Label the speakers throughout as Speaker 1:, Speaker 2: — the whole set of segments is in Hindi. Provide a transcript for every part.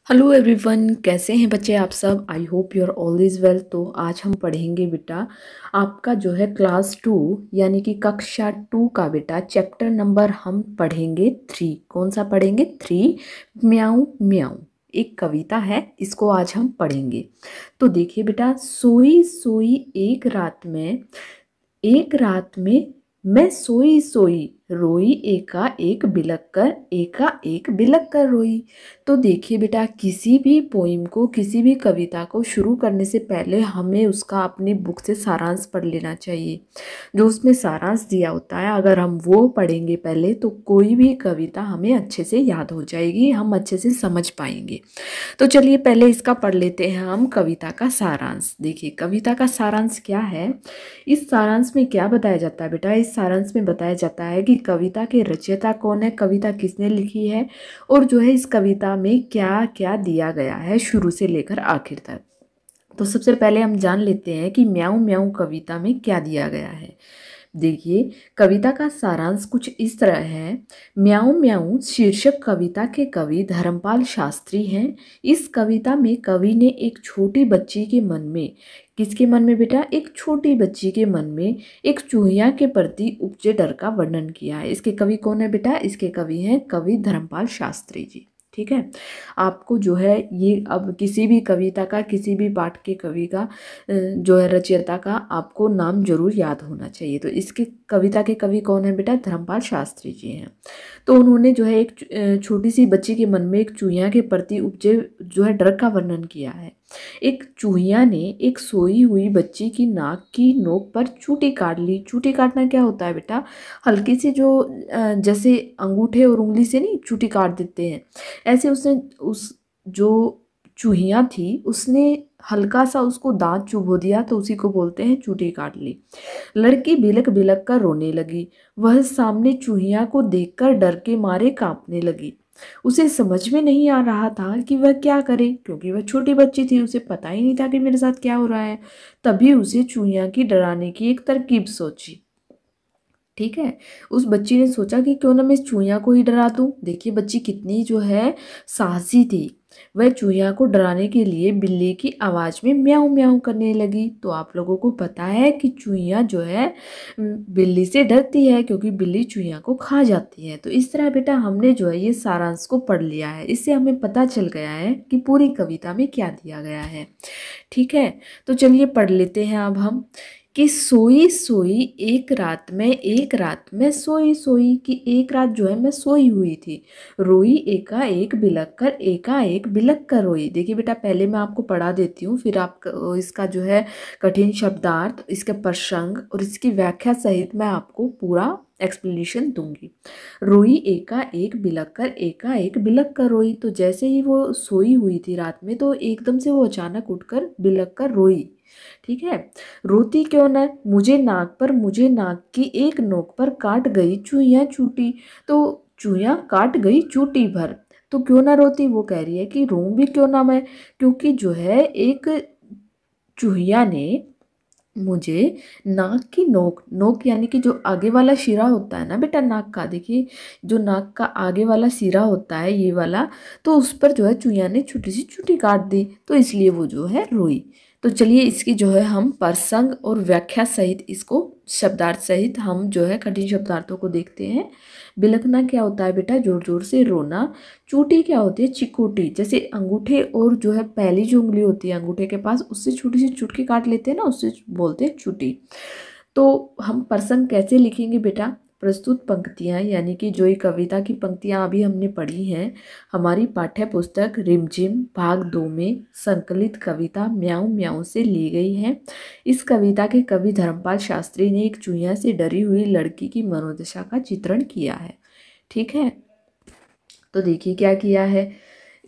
Speaker 1: हेलो एवरीवन, कैसे हैं बच्चे आप सब। I hope you are all is well. तो आज हम पढ़ेंगे बेटा आपका जो है क्लास 2 यानी कि कक्षा 2 का बेटा चैप्टर नंबर हम पढ़ेंगे 3। कौन सा पढ़ेंगे? 3। म्याऊं म्याऊं एक कविता है, इसको आज हम पढ़ेंगे। तो देखिए बेटा, सोई सोई एक रात में मैं सोई सोई रोई एका एक बिलक कर रोई। तो देखिए बेटा, किसी भी पोइम को, किसी भी कविता को शुरू करने से पहले हमें उसका अपनी बुक से सारांश पढ़ लेना चाहिए। जो उसमें सारांश दिया होता है, अगर हम वो पढ़ेंगे पहले तो कोई भी कविता हमें अच्छे से याद हो जाएगी, हम अच्छे से समझ पाएंगे। तो चलिए पहले इसका पढ़ लेते हैं हम, कविता का सारांश। देखिए कविता का सारांश क्या है। इस सारांश में क्या बताया जाता है बेटा? इस सारांश में बताया जाता है कि कविता के रचयिता कौन है, कविता किसने लिखी है, और जो है इस कविता में क्या क्या दिया गया है शुरू से लेकर आखिर तक। तो सबसे पहले हम जान लेते हैं कि म्याऊं म्याऊं कविता में क्या दिया गया है। देखिए कविता का सारांश कुछ इस तरह है। म्याऊं म्याऊं शीर्षक कविता के कवि धर्मपाल शास्त्री हैं। इस कविता में कवि ने एक छोटी बच्ची के मन में, किसके मन में बेटा? एक छोटी बच्ची के मन में एक चूहिया के प्रति उपजे डर का वर्णन किया है। इसके कवि कौन है बेटा? इसके कवि हैं कवि धर्मपाल शास्त्री जी। ठीक है। आपको जो है ये अब किसी भी कविता का, किसी भी पाठ के कवि का जो है रचयिता का आपको नाम जरूर याद होना चाहिए। तो इसके कविता के कवि कौन है बेटा? धर्मपाल शास्त्री जी हैं। तो उन्होंने जो है एक छोटी सी बच्ची के मन में एक चूहिया के प्रति उपजे जो है डर का वर्णन किया है। एक चूहिया ने एक सोई हुई बच्ची की नाक की नोक पर चूटी काट ली। चूटी काटना क्या होता है बेटा? हल्की सी जो जैसे अंगूठे और उंगली से नहीं चूटी काट देते हैं, ऐसे उसने उस जो चूहिया थी उसने हल्का सा उसको दांत चुभो दिया, तो उसी को बोलते हैं चूटी काट ली। लड़की बिलक बिलक कर रोने लगी। वह सामने चूहिया को देखकर डर के मारे कांपने लगी। उसे समझ में नहीं आ रहा था कि वह क्या करे, क्योंकि वह छोटी बच्ची थी, उसे पता ही नहीं था कि मेरे साथ क्या हो रहा है। तभी उसे चूहिया की डराने की एक तरकीब सोची। ठीक है। उस बच्ची ने सोचा कि क्यों ना मैं इस चूहिया को ही डरा दूं। देखिए बच्ची कितनी जो है साहसी थी। वह चूहिया को डराने के लिए बिल्ली की आवाज में म्याऊं म्याऊं करने लगी। तो आप लोगों को पता है कि चूहिया जो है बिल्ली से डरती है, क्योंकि बिल्ली चूहिया को खा जाती है। तो इस तरह बेटा हमने जो है ये सारांश को पढ़ लिया है। इससे हमें पता चल गया है कि पूरी कविता में क्या दिया गया है। ठीक है। तो चलिए पढ़ लेते हैं अब हम कि सोई सोई एक रात में सोई सोई की एक रात जो है मैं सोई हुई थी। रोई एका एक बिलक कर रोई। देखिए बेटा पहले मैं आपको पढ़ा देती हूँ, फिर आप इसका जो है कठिन शब्दार्थ, इसके प्रसंग और इसकी व्याख्या सहित मैं आपको पूरा एक्सप्लेनेशन दूंगी। रोई एका एक बिलक कर रोई। तो जैसे ही वो सोई हुई थी रात में, तो एकदम से वो अचानक उठकर बिलक कर रोई। ठीक है। रोती क्यों न, मुझे नाक की एक नोक पर काट गई चुईया चूटी। तो चुईया काट गई चूटी भर। तो क्यों ना रोती, वो कह रही है कि रोऊं भी क्यों ना मैं, क्योंकि जो है एक चूहिया ने मुझे नाक की नोक, नोक यानी कि जो आगे वाला शिरा होता है ना बेटा नाक का, देखिए जो नाक का आगे वाला सिरा होता है ये वाला, तो उस पर जो है चुईया ने छोटी सी चुटी काट दी, तो इसलिए वो जो है रोई। तो चलिए इसकी जो है हम प्रसंग और व्याख्या सहित, इसको शब्दार्थ सहित हम जो है कठिन शब्दार्थों को देखते हैं। बिलखना क्या होता है बेटा? जोर जोर से रोना। चूटी क्या होती है? चिकोटी, जैसे अंगूठे और जो है पहली जो उंगली होती है अंगूठे के पास, उससे छोटी सी चुटकी काट लेते हैं ना, उससे बोलते हैं चूटी। तो हम प्रसंग कैसे लिखेंगे बेटा? प्रस्तुत पंक्तियाँ यानी कि जो ये कविता की पंक्तियाँ अभी हमने पढ़ी हैं, हमारी पाठ्य पुस्तक रिमझिम भाग 2 में संकलित कविता म्याऊं म्याऊं से ली गई है। इस कविता के कवि धर्मपाल शास्त्री ने एक चूहिया से डरी हुई लड़की की मनोदशा का चित्रण किया है। ठीक है। तो देखिए क्या किया है,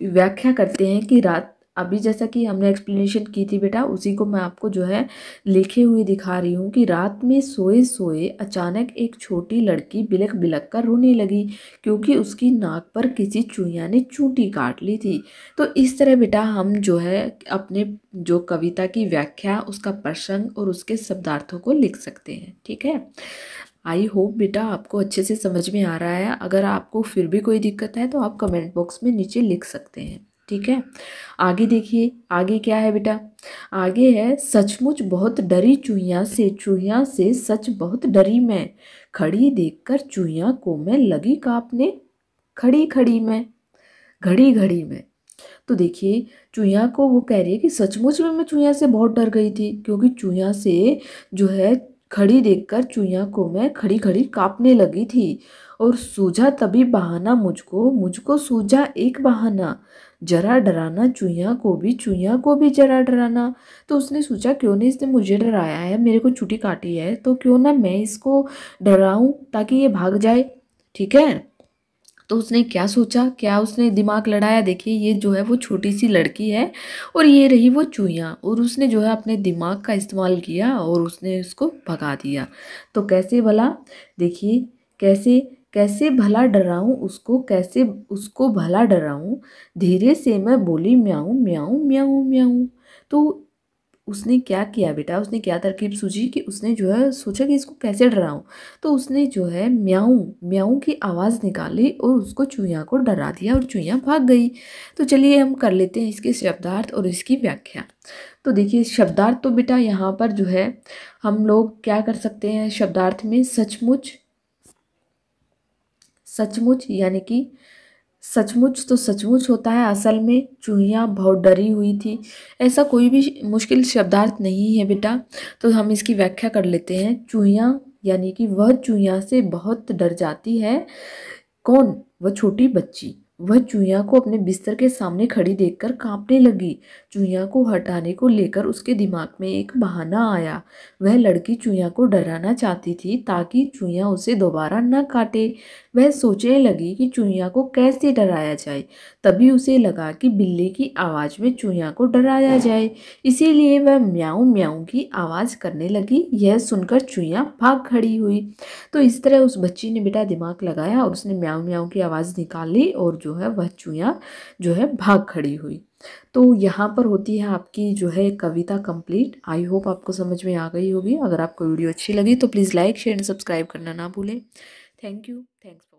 Speaker 1: व्याख्या करते हैं कि रात, अभी जैसा कि हमने एक्सप्लेनेशन की थी बेटा, उसी को मैं आपको जो है लिखे हुए दिखा रही हूँ कि रात में सोए सोए अचानक एक छोटी लड़की बिलक बिलक कर रोने लगी, क्योंकि उसकी नाक पर किसी चूहिया ने चूंटी काट ली थी। तो इस तरह बेटा हम जो है अपने जो कविता की व्याख्या, उसका प्रसंग और उसके शब्दार्थों को लिख सकते हैं। ठीक है। आई होप बेटा आपको अच्छे से समझ में आ रहा है। अगर आपको फिर भी कोई दिक्कत है तो आप कमेंट बॉक्स में नीचे लिख सकते हैं। ठीक है। आगे देखिए, आगे क्या है बेटा, आगे है सचमुच बहुत डरी चूहिया से सच बहुत डरी मैं, खड़ी देखकर चूहिया को मैं लगी कांपने, खड़ी खड़ी में, घड़ी घड़ी में। तो देखिए चूहिया को वो कह रही है कि सचमुच में मैं चूहिया से बहुत डर गई थी, क्योंकि चूहिया से जो है खड़ी देखकर चूहिया को मैं खड़ी खड़ी कांपने लगी थी। और सूझा तभी बहाना मुझको, मुझको सूझा एक बहाना, जरा डराना चूहिया को भी जरा डराना। तो उसने सोचा क्यों नहीं इसने मुझे डराया है, मेरे को चुटी काटी है, तो क्यों ना मैं इसको डराऊं ताकि ये भाग जाए। ठीक है। तो उसने क्या सोचा, क्या उसने दिमाग लड़ाया, देखिए ये जो है वो छोटी सी लड़की है और ये रही वो चूहिया, और उसने जो है अपने दिमाग का इस्तेमाल किया और उसने उसको भगा दिया। तो कैसे भला, देखिए कैसे, कैसे भला डराऊं उसको, कैसे उसको भला डराऊं, धीरे से मैं बोली म्याऊं म्याऊं म्याऊं म्याऊं। तो उसने क्या किया बेटा, उसने क्या तरकीब सूझी कि उसने जो है सोचा कि इसको कैसे डराऊं। तो उसने जो है म्याऊं म्याऊं की आवाज़ निकाली और उसको चूहिया को डरा दिया और चूहिया भाग गई। तो चलिए हम कर लेते हैं इसके शब्दार्थ और इसकी व्याख्या। तो देखिए शब्दार्थ तो बेटा यहाँ पर जो है हम लोग क्या कर सकते हैं शब्दार्थ में, सचमुच, सचमुच यानी कि सचमुच तो सचमुच होता है, असल में चूहिया बहुत डरी हुई थी, ऐसा कोई भी मुश्किल शब्दार्थ नहीं है बेटा। तो हम इसकी व्याख्या कर लेते हैं। चूहिया यानी कि वह चूहिया से बहुत डर जाती है। कौन, वह छोटी बच्ची। वह चूहिया को अपने बिस्तर के सामने खड़ी देखकर कांपने लगी। चूहिया को हटाने को लेकर उसके दिमाग में एक बहाना आया। वह लड़की चूहिया को डराना चाहती थी ताकि चूहिया उसे दोबारा न काटे। वह सोचने लगी कि चूहिया को कैसे डराया जाए। तभी उसे लगा कि बिल्ली की आवाज़ में चूहिया को डराया जाए, इसीलिए वह म्याऊं म्याऊं की आवाज़ करने लगी। यह सुनकर चूहिया भाग खड़ी हुई। तो इस तरह उस बच्ची ने बेटा दिमाग लगाया और उसने म्याऊं म्याऊं की आवाज़ निकाली और जो है वह चूहिया जो है भाग खड़ी हुई। तो यहाँ पर होती है आपकी जो है कविता कंप्लीट। आई होप आपको समझ में आ गई होगी। अगर आपको वीडियो अच्छी लगी तो please like share and subscribe करना ना भूलें। Thank you. थैंक्स।